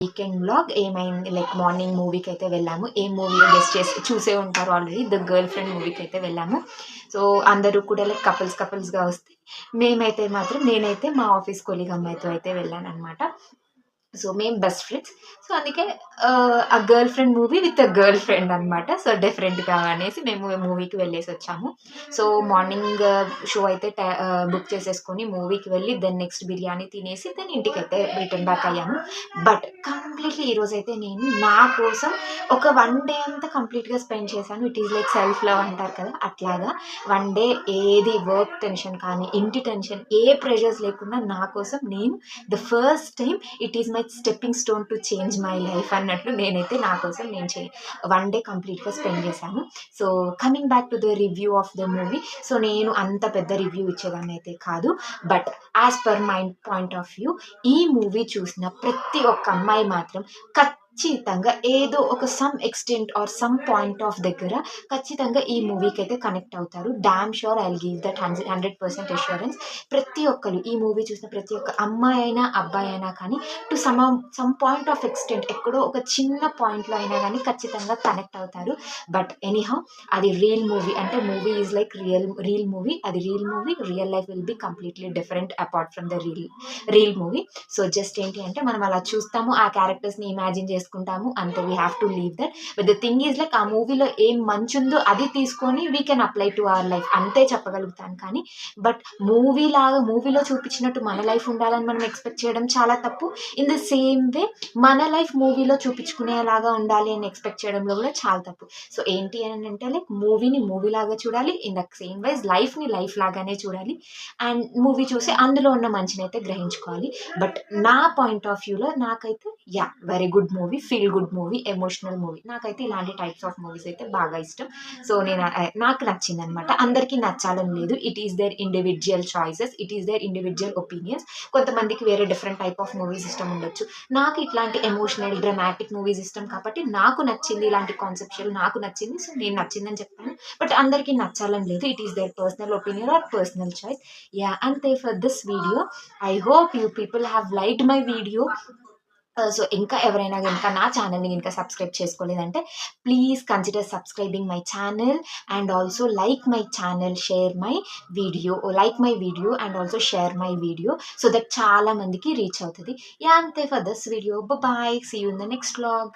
Weekend vlog ఏమైంది like morning మూవీకి అయితే వెళ్ళాము. ఏ మూవీ గెస్ట్ చేసి చూసే ఉంటారు ఆల్రెడీ, ద గర్ల్ ఫ్రెండ్ మూవీకి అయితే వెళ్ళాము. సో అందరూ కూడా లైక్ కపుల్స్గా వస్తే నేనైతే మా ఆఫీస్ కొలీగ్ అమ్మాయితో అయితే వెళ్ళాను అనమాట. సో మేము బెస్ట్ ఫ్రెండ్స్. సో అందుకే ఆ girl friend movie with a girl friend అనమాట. సో డిఫరెంట్గా అనేసి మేము మూవీకి వెళ్ళేసి వచ్చాము. సో మార్నింగ్ షో అయితే బుక్ చేసేసుకొని మూవీకి వెళ్ళి దెన్ నెక్స్ట్ బిర్యానీ తినేసి దెన్ ఇంటికి అయితే రిటర్న్ బ్యాక్ అయ్యాము. బట్ కంప్లీట్లీ ఈరోజు అయితే నేను నా కోసం ఒక 1 డే అంతా కంప్లీట్గా స్పెండ్ చేశాను. It is like self love అంటారు కదా, అట్లాగా 1 డే ఏది వర్క్ టెన్షన్ కానీ ఇంటి టెన్షన్ ఏ ప్రెషర్స్ లేకుండా నా కోసం నేను the first time it is my stepping stone to change my life అన్నట్లు నేనైతే నా కోసం నేను 1 డే కంప్లీట్గా స్పెండ్ చేశాను. So coming back to the review of the movie. So నేను అంత పెద్ద రివ్యూ ఇచ్చేదాన్ని అయితే కాదు, but as per my point of view ఈ మూవీ చూసిన ప్రతి ఒక్క అమ్మాయి మాత్రం ఖచ్చితంగా ఏదో ఒక some extent or some point of దగ్గర ఖచ్చితంగా ఈ మూవీకి అయితే కనెక్ట్ అవుతారు. Damn sure I will give that 100% assurance. ప్రతి ఒక్కరు ఈ మూవీ చూసిన ప్రతి ఒక్క అమ్మాయి అయినా అబ్బాయి అయినా కానీ to some point of extent ఎక్కడో ఒక చిన్న పాయింట్లో అయినా కానీ ఖచ్చితంగా కనెక్ట్ అవుతారు. బట్ ఎనీహౌ అది రియల్ మూవీ, అంటే movie is like real movie. అది real movie, real life will be completely different apart from the real movie. So just ఏంటి అంటే మనం అలా చూస్తాము, ఆ క్యారెక్టర్స్ని ఇమాజిన్ చేసుకుంటాము అంతే. We have to leave that. But the thing is like ఆ మూవీలో ఏం మంచి ఉందో అది తీసుకొని we can apply to our life అంతే చెప్పగలుగుతాను. కానీ బట్ మూవీలో చూపించినట్టు మన లైఫ్ ఉండాలని మనం ఎక్స్పెక్ట్ చేయడం చాలా తప్పు. ఇన్ ద సేమ్ వే మన లైఫ్ మూవీలో చూపించుకునేలాగా ఉండాలి అని ఎక్స్పెక్ట్ చేయడంలో కూడా చాలా తప్పు. సో ఏంటి అని అంటే లైక్ మూవీని మూవీ లాగా చూడాలి, ఇన్ ద సేమ్ వైజ్ లైఫ్ని లైఫ్ లాగానే చూడాలి. అండ్ మూవీ చూసి అందులో ఉన్న మంచిని అయితే గ్రహించుకోవాలి. బట్ నా పాయింట్ ఆఫ్ వ్యూలో నాకైతే very good movie, feel good movie, emotional movie. నాకైతే ఇలాంటి టైప్స్ ఆఫ్ మూవీస్ అయితే బాగా ఇష్టం. సో నాకు నచ్చింది అనమాట. అందరికీ నచ్చాలని లేదు. It is there individual choices, it is there individual opinions. కొంతమందికి వేరే డిఫరెంట్ టైప్ ఆఫ్ మూవీస్ ఇష్టం ఉండొచ్చు. నాకు ఇట్లాంటి ఎమోషనల్ డ్రమాటిక్ మూవీస్ ఇష్టం కాబట్టి నాకు నచ్చింది, ఇలాంటి కాన్సెప్చువల్ నాకు నచ్చింది. సో నేను నచ్చిందని చెప్తాను. బట్ అందరికీ నచ్చాలని లేదు. It is their personal opinion or personal choice. అంతే for this video. I hope you people have liked my video. So ఇంకా ఎవరైనా కనుక నా ఛానల్ని కనుక సబ్స్క్రైబ్ చేసుకోలేదంటే please consider subscribing my channel and also like my channel, share my video, like my video and also share my video so that చాలా మందికి reach అవుతుంది. అంతే for this video. Bye, see you in the next vlog.